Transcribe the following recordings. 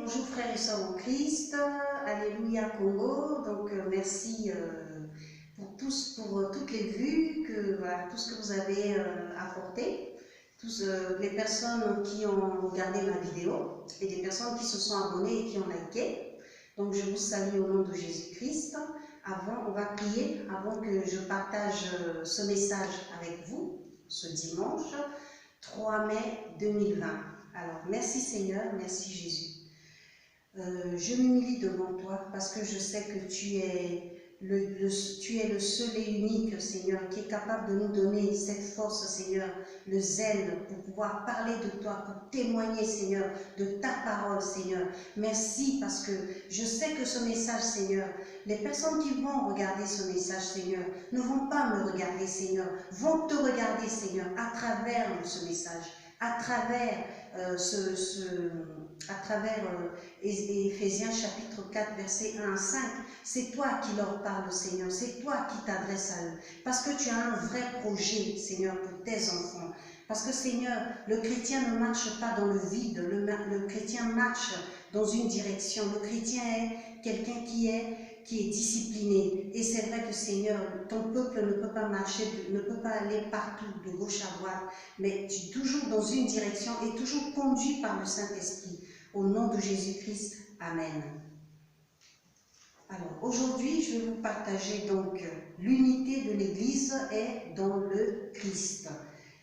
bonjour frères et sœurs en Christ, Alléluia Congo, donc merci pour toutes les vues, tout ce que vous avez apporté, les personnes qui ont regardé ma vidéo et des personnes qui se sont abonnées et qui ont liké. Donc je vous salue au nom de Jésus-Christ. On va prier avant que je partage ce message avec vous ce dimanche 3 mai 2020. Alors merci Seigneur, merci Jésus. Je m'humilie devant toi parce que je sais que tu es le seul et unique Seigneur qui est capable de nous donner cette force Seigneur, le zèle pour pouvoir parler de toi, pour témoigner Seigneur de ta parole Seigneur. Merci parce que je sais que ce message Seigneur, les personnes qui vont regarder ce message Seigneur ne vont pas me regarder Seigneur, vont te regarder Seigneur à travers ce message, à travers Éphésiens chapitre 4 versets 1 à 5, c'est toi qui leur parles Seigneur, c'est toi qui t'adresses à eux, parce que tu as un vrai projet Seigneur pour tes enfants, parce que Seigneur, le chrétien ne marche pas dans le vide, le chrétien marche dans une direction, le chrétien est quelqu'un qui est discipliné, et c'est vrai que Seigneur, ton peuple ne peut pas marcher, ne peut pas aller partout, de gauche à droite, mais tu es toujours dans une direction et toujours conduit par le Saint-Esprit. Au nom de Jésus-Christ, Amen. Alors, aujourd'hui, je vais vous partager donc l'unité de l'Église est dans le Christ.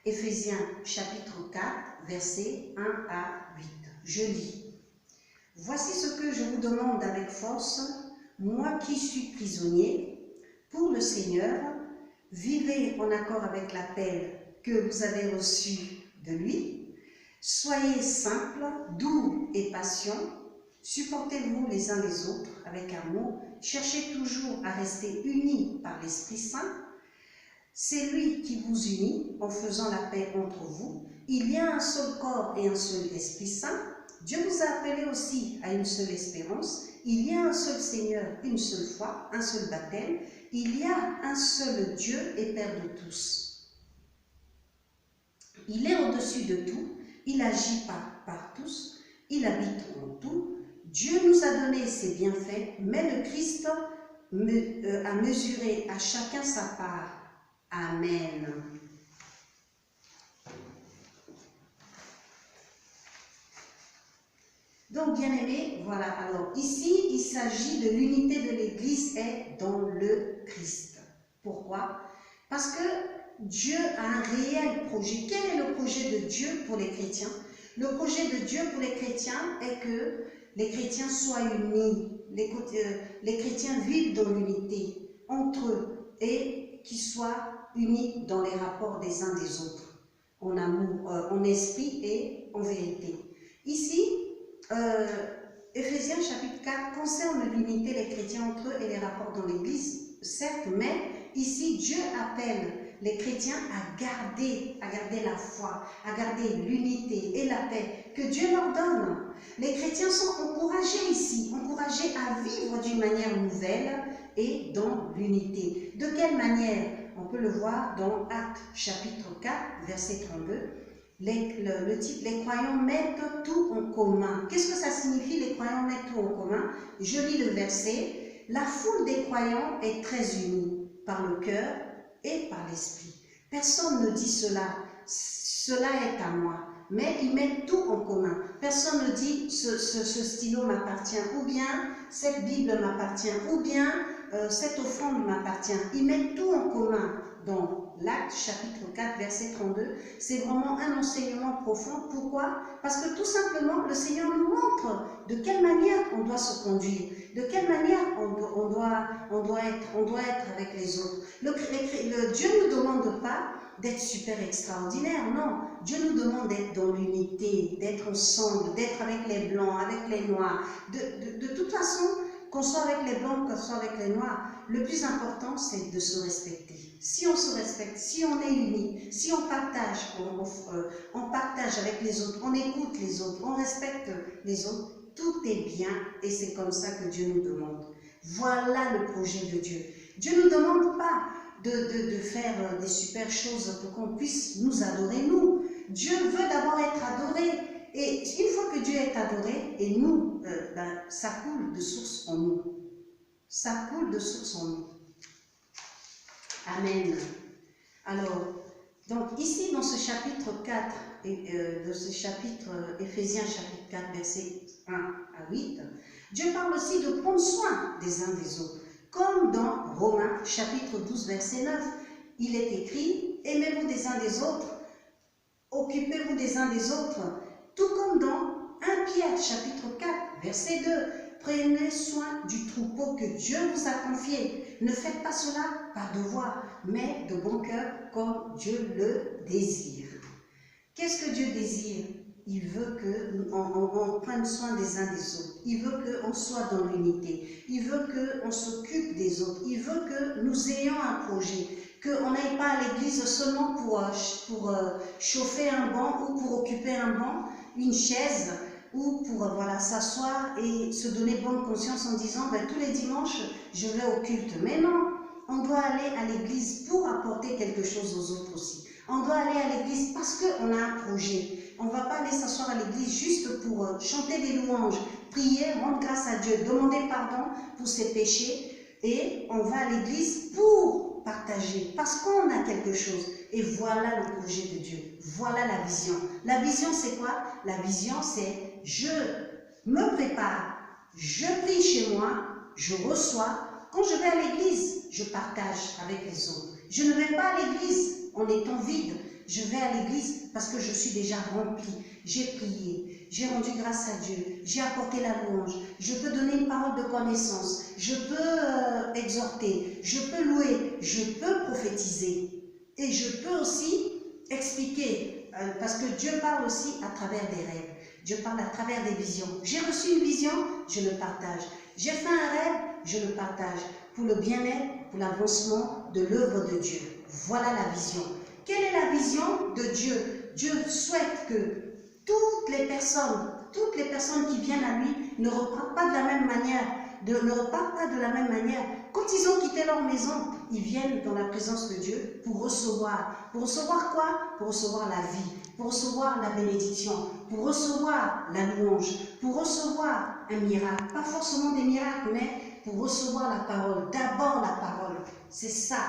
Éphésiens chapitre 4, versets 1 à 8. Je lis. Voici ce que je vous demande avec force, moi qui suis prisonnier, pour le Seigneur, vivez en accord avec l'appel que vous avez reçu de lui. Soyez simples, doux et patients, supportez-vous les uns les autres avec amour, cherchez toujours à rester unis par l'Esprit Saint. C'est lui qui vous unit en faisant la paix entre vous. Il y a un seul corps et un seul Esprit Saint. Dieu vous a appelés aussi à une seule espérance. Il y a un seul Seigneur, une seule foi, un seul baptême. Il y a un seul Dieu et Père de tous. Il est au-dessus de tout. Il agit par tous, il habite en tout. Dieu nous a donné ses bienfaits, mais le Christ a mesuré à chacun sa part. Amen. Donc, bien-aimés, voilà. Alors, ici, il s'agit de l'unité de l'Église est dans le Christ. Pourquoi? Parce que Dieu a un réel projet. Quel est le projet de Dieu pour les chrétiens? Le projet de Dieu pour les chrétiens est que les chrétiens soient unis, les chrétiens vivent dans l'unité entre eux et qu'ils soient unis dans les rapports des uns des autres, en amour, en esprit et en vérité. Ici, Éphésiens chapitre 4 concerne l'unité des chrétiens entre eux et les rapports dans l'Église, certes, mais ici Dieu appelle les chrétiens à garder la foi, à garder l'unité et la paix que Dieu leur donne. Les chrétiens sont encouragés ici, encouragés à vivre d'une manière nouvelle et dans l'unité. De quelle manière? On peut le voir dans Actes chapitre 4, verset 32. Le titre, les croyants mettent tout en commun. Qu'est-ce que ça signifie, les croyants mettent tout en commun? Je lis le verset. La foule des croyants est très unie par le cœur et par l'esprit. Personne ne dit cela est à moi, mais ils mettent tout en commun. Personne ne dit ce stylo m'appartient, ou bien cette Bible m'appartient, ou bien cette offrande m'appartient. Ils mettent tout en commun. Dans l'Acte chapitre 4 verset 32, c'est vraiment un enseignement profond. Pourquoi? Parce que tout simplement le Seigneur nous montre de quelle manière on doit se conduire, de quelle manière on doit être avec les autres. Dieu ne nous demande pas d'être super extraordinaire, non. Dieu nous demande d'être dans l'unité, d'être ensemble, d'être avec les blancs, avec les noirs. De toute façon, qu'on soit avec les blancs, qu'on soit avec les noirs, le plus important, c'est de se respecter. Si on se respecte, si on est unis, si on partage avec les autres, on écoute les autres, on respecte les autres, tout est bien et c'est comme ça que Dieu nous demande. Voilà le projet de Dieu. Dieu ne nous demande pas de faire des super choses pour qu'on puisse nous adorer, nous. Dieu veut d'abord être adoré. Et une fois que Dieu est adoré, et nous, ça coule de source en nous. Ça coule de source en nous. Amen. Alors, donc ici dans ce chapitre 4, de ce chapitre Éphésiens chapitre 4, versets 1 à 8, Dieu parle aussi de prendre soin des uns des autres. Comme dans Romains chapitre 12, verset 9, il est écrit, aimez-vous des uns des autres, occupez-vous des uns des autres, tout comme dans 1 Pierre chapitre 4, verset 2, prenez soin du troupeau que Dieu vous a confié. Ne faites pas cela par devoir, mais de bon cœur comme Dieu le désire. Qu'est-ce que Dieu désire? Il veut qu'on prenne soin des uns des autres. Il veut qu'on soit dans l'unité. Il veut qu'on s'occupe des autres. Il veut que nous ayons un projet. Qu'on n'aille pas à l'église seulement pour chauffer un banc ou pour occuper un banc, une chaise, ou pour voilà, s'asseoir et se donner bonne conscience en disant tous les dimanches, je vais au culte. Mais non, on doit aller à l'église pour apporter quelque chose aux autres aussi. On doit aller à l'église parce qu'on a un projet. On ne va pas aller s'asseoir à l'église juste pour chanter des louanges, prier, rendre grâce à Dieu, demander pardon pour ses péchés. Et on va à l'église pour partager, parce qu'on a quelque chose. Et voilà le projet de Dieu. Voilà la vision. La vision, c'est quoi? La vision, c'est je me prépare, je prie chez moi, je reçois. Quand je vais à l'église, je partage avec les autres. Je ne vais pas à l'église en étant vide. Je vais à l'église parce que je suis déjà rempli. J'ai prié, j'ai rendu grâce à Dieu, j'ai apporté la louange. Je peux donner une parole de connaissance, je peux exhorter, je peux louer, je peux prophétiser. Et je peux aussi expliquer, parce que Dieu parle aussi à travers des rêves. Dieu parle à travers des visions. J'ai reçu une vision, je le partage. J'ai fait un rêve, je le partage. Pour le bien-être, pour l'avancement de l'œuvre de Dieu. Voilà la vision. Quelle est la vision de Dieu? Dieu souhaite que toutes les personnes qui viennent à lui ne repartent pas de la même manière. Quand ils ont quitté leur maison, ils viennent dans la présence de Dieu pour recevoir. Pour recevoir quoi? Pour recevoir la vie, pour recevoir la bénédiction, pour recevoir la louange, pour recevoir un miracle. Pas forcément des miracles, mais pour recevoir la parole. D'abord la parole. C'est ça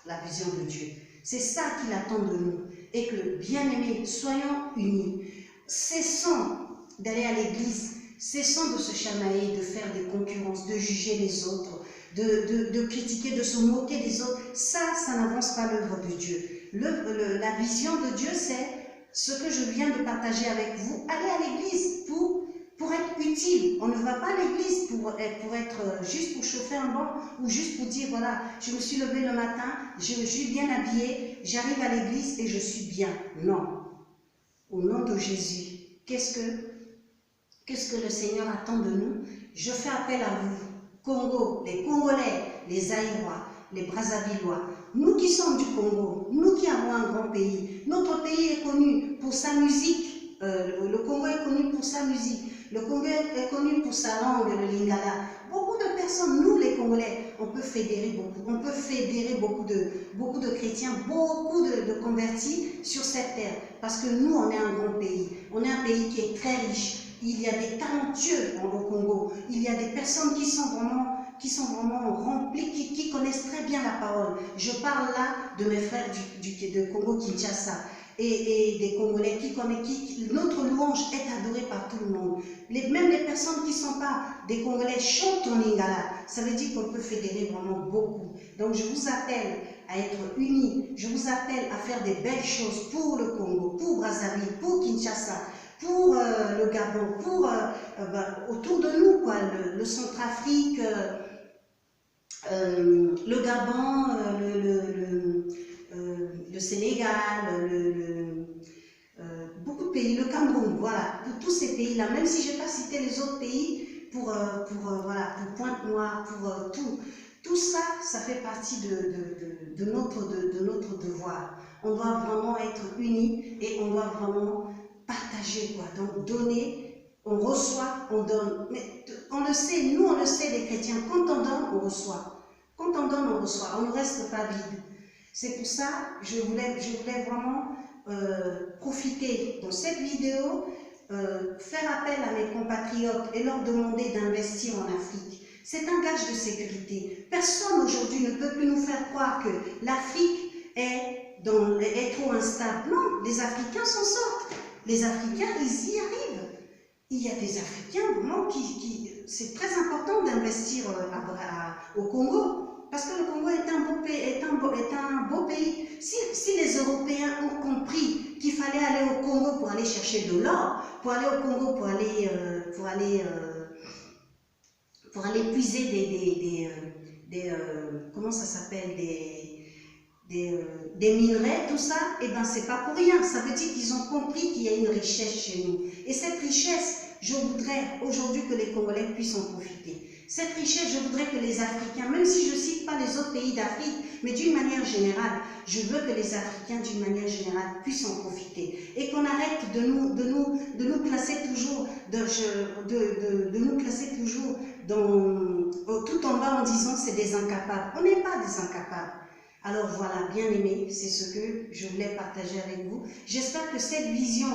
la vision de Dieu. C'est ça qu'il attend de nous. Et que, bien-aimés, soyons unis. Cessons d'aller à l'église. Cessons de se chamailler, de faire des concurrences, de juger les autres, de critiquer, de se moquer des autres. Ça n'avance pas l'œuvre de Dieu. La vision de Dieu, c'est ce que je viens de partager avec vous. Allez à l'église pour être utile. On ne va pas à l'église pour être juste pour chauffer un banc ou juste pour dire, voilà, je me suis levé le matin, je suis bien habillé, j'arrive à l'église et je suis bien. Non. Au nom de Jésus, qu'est-ce que le Seigneur attend de nous? Je fais appel à vous, Congo, les Congolais, les Zaïrois, les Brazzavillois, nous qui sommes du Congo, nous qui avons un grand pays. Notre pays est connu pour sa musique, le Congo est connu pour sa musique. Le Congo est connu pour sa langue, le lingala. Beaucoup de personnes, nous les Congolais, on peut fédérer beaucoup de chrétiens, beaucoup de convertis sur cette terre. Parce que nous, on est un grand pays. On est un pays qui est très riche. Il y a des talentueux au Congo. Il y a des personnes qui sont vraiment remplies, qui connaissent très bien la parole. Je parle là de mes frères de Congo-Kinshasa. Et des Congolais notre louange est adorée par tout le monde. Même les personnes qui ne sont pas des Congolais chantent en lingala. Ça veut dire qu'on peut fédérer vraiment beaucoup. Donc je vous appelle à être unis. Je vous appelle à faire des belles choses pour le Congo, pour Brazzaville, pour Kinshasa, pour le Gabon, pour autour de nous, quoi, le Centrafrique, le Gabon, le Sénégal, beaucoup de pays, le Cameroun, voilà, pour tous ces pays-là, même si je n'ai pas cité les autres pays, pour Pointe-Noire, pour tout ça, ça fait partie de notre devoir. On doit vraiment être unis et on doit vraiment partager, quoi. Donc donner, on reçoit, on donne. Mais on le sait, nous on le sait les chrétiens, quand on donne, on reçoit. Quand on donne, on reçoit, on ne reste pas vide. C'est pour ça, je voulais vraiment profiter dans cette vidéo faire appel à mes compatriotes et leur demander d'investir en Afrique, c'est un gage de sécurité. Personne aujourd'hui ne peut plus nous faire croire que l'Afrique est trop instable. Non, les Africains s'en sortent. Les Africains, ils y arrivent. Il y a des Africains vraiment c'est très important d'investir au Congo. Parce que le Congo est un beau pays. Si les Européens ont compris qu'il fallait aller au Congo pour aller chercher de l'or, pour aller au Congo pour aller puiser comment ça s'appelle, des minerais, tout ça, et ben c'est pas pour rien. Ça veut dire qu'ils ont compris qu'il y a une richesse chez nous. Et cette richesse, je voudrais aujourd'hui que les Congolais puissent en profiter. Cette richesse, je voudrais que les Africains, même si je ne cite pas les autres pays d'Afrique, mais d'une manière générale, je veux que les Africains, d'une manière générale, puissent en profiter. Et qu'on arrête de nous classer toujours, tout en bas en disant c'est des incapables. On n'est pas des incapables. Alors voilà, bien aimés, c'est ce que je voulais partager avec vous. J'espère que cette vision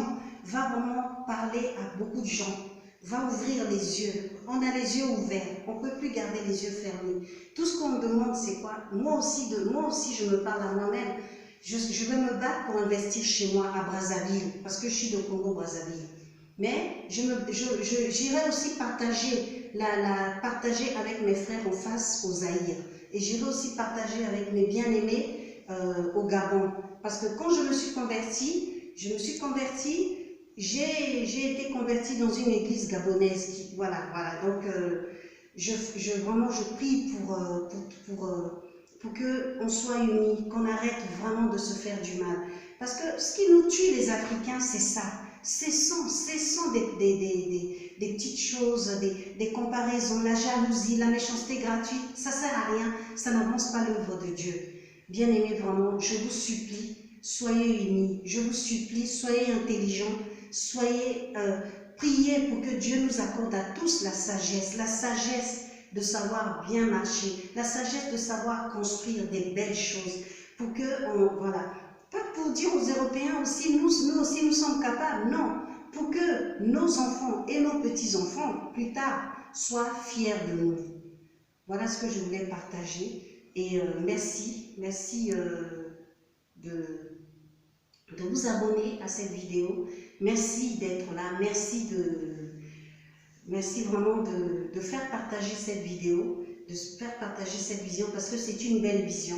va vraiment parler à beaucoup de gens, va ouvrir les yeux. On a les yeux ouverts, on ne peut plus garder les yeux fermés. Tout ce qu'on me demande, c'est quoi? Moi aussi, je me parle à moi-même. Je vais me battre pour investir chez moi à Brazzaville, parce que je suis de Congo-Brazzaville. Mais j'irai aussi partager avec mes frères en face au Zaïre. Et j'irai aussi partager avec mes bien-aimés au Gabon. Parce que quand je me suis convertie, j'ai été convertie dans une église gabonaise. Voilà. Donc, je prie pour qu'on soit unis, qu'on arrête vraiment de se faire du mal. Parce que ce qui nous tue les Africains, c'est ça. Cessons des petites choses, des comparaisons, la jalousie, la méchanceté gratuite. Ça ne sert à rien, ça n'avance pas l'œuvre de Dieu. Bien aimés, vraiment, je vous supplie, soyez unis. Je vous supplie, soyez intelligents. Priez pour que Dieu nous accorde à tous la sagesse de savoir bien marcher, la sagesse de savoir construire des belles choses, pour que, voilà, pas pour dire aux Européens aussi, nous aussi nous sommes capables, non, pour que nos enfants et nos petits-enfants, plus tard, soient fiers de nous. Voilà ce que je voulais partager, et merci de vous abonner à cette vidéo. Merci d'être là, merci vraiment de faire partager cette vidéo, de faire partager cette vision, parce que c'est une belle vision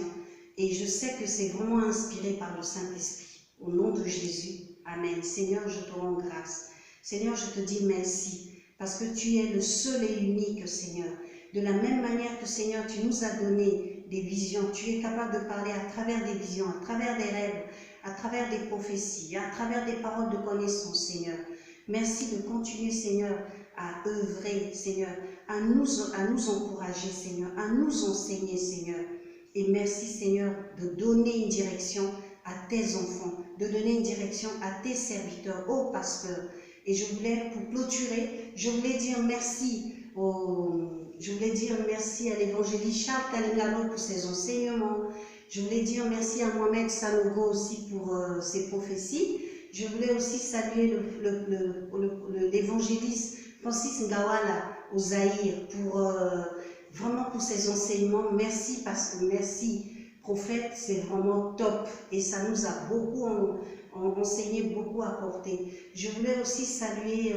et je sais que c'est vraiment inspiré par le Saint-Esprit. Au nom de Jésus, Amen. Seigneur, je te rends grâce. Seigneur, je te dis merci, parce que tu es le seul et unique, Seigneur. De la même manière que, Seigneur, tu nous as donné des visions, tu es capable de parler à travers des visions, à travers des rêves, à travers des prophéties, à travers des paroles de connaissance, Seigneur. Merci de continuer, Seigneur, à œuvrer, Seigneur, à nous encourager, Seigneur, à nous enseigner, Seigneur. Et merci, Seigneur, de donner une direction à tes enfants, de donner une direction à tes serviteurs, aux pasteurs. Et je voulais, pour clôturer, je voulais dire merci à l'évangéliste Charles Kalingalo pour ses enseignements. Je voulais dire merci à Mohamed Sanogo aussi pour ses prophéties. Je voulais aussi saluer l'évangéliste Francis Ngawala au Zaïre vraiment pour ses enseignements. Merci, merci prophète, c'est vraiment top et ça nous a beaucoup enseigné, beaucoup apporté. Je voulais aussi saluer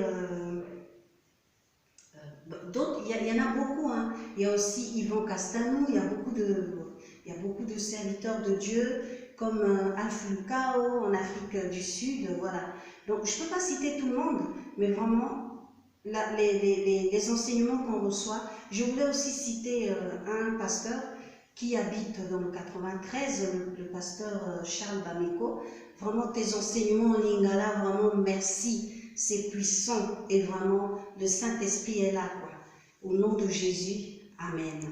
d'autres, il y en a beaucoup, hein. Il y a aussi Yvan Castanou, il y a beaucoup de serviteurs de Dieu, comme Alpha Lukao en Afrique du Sud, voilà. Donc, je ne peux pas citer tout le monde, mais vraiment, les enseignements qu'on reçoit. Je voulais aussi citer un pasteur qui habite dans le 93, le pasteur Charles Bameko. Vraiment, tes enseignements en lingala, vraiment, merci. C'est puissant et vraiment, le Saint-Esprit est là, quoi. Au nom de Jésus, Amen.